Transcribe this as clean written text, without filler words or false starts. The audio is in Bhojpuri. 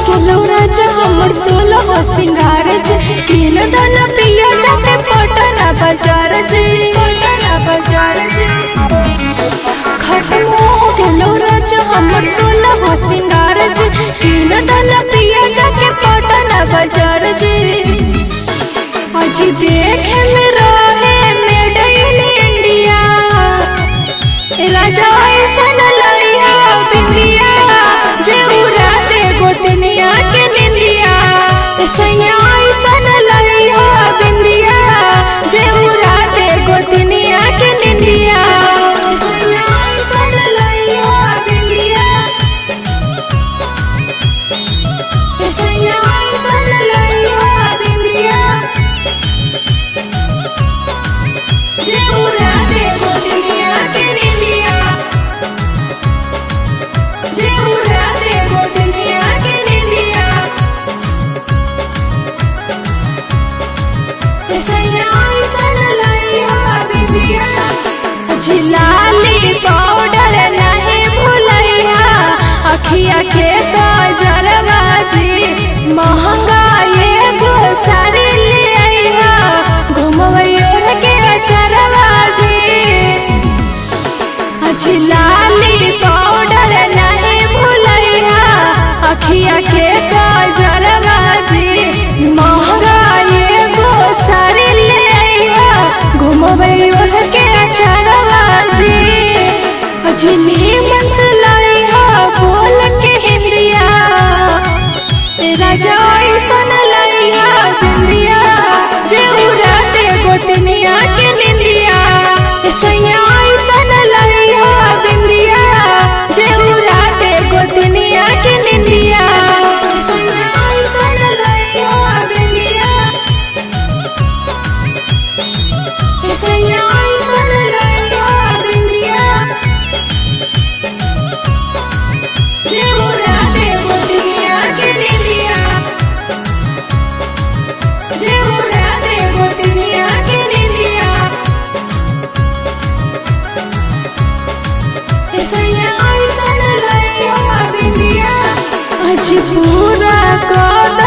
हमर सोलह सिंगार किन दन पिया जाके पटना बाजार खत्म हो गेलो राज हमर सोलह सिंगार किन दन पिया जाके पटना बाजार आज देखे में रहे मेड इन इंडिया राजा ऐसन लइहा बिंदिया जे उड़ा दे गोतनिया के निंदिया सैया ऐसन लइहा बिंदिया जे उड़ा दे गोतनिया के निंदिया सैया ऐसन लइहा बिंदिया सैया ऐसन लइहा बिंदिया जे उड़ा दे गोतनिया के निंदिया जे उड़ा दे गोतनिया के निंदिया सैया ऐसन लइहा बिंदिया झिलाली पाउडर नहीं भूलैहा अखिया के काजरवा जी महंगा एगो साड़ी ले आइहा घुमवैयो के अचरवा जी झिलाली पाउडर नहीं भूलैहा अखिया के काजरवा जी महंगा एगो साड़ी ले आइहा घुमवैयो के अचरवा जी झिली मनसलैहा बोल के हिंदिया राजा ऐसन लइहा बिंदिया जे उड़ा दे गोतनिया के निंदिया सैया ऐसन लइहा बिंदिया जे उड़ा दे गोतनिया के निंदिया सैया ऐसन लइहा बिंदिया सैया ऐसन लइहा बिंदिया जे उड़ा दे गोतनिया के निंदिया जे उड़ा दे गोतनिया के निंदिया सैया ऐसन लइहा बिंदिया आज पूरा कर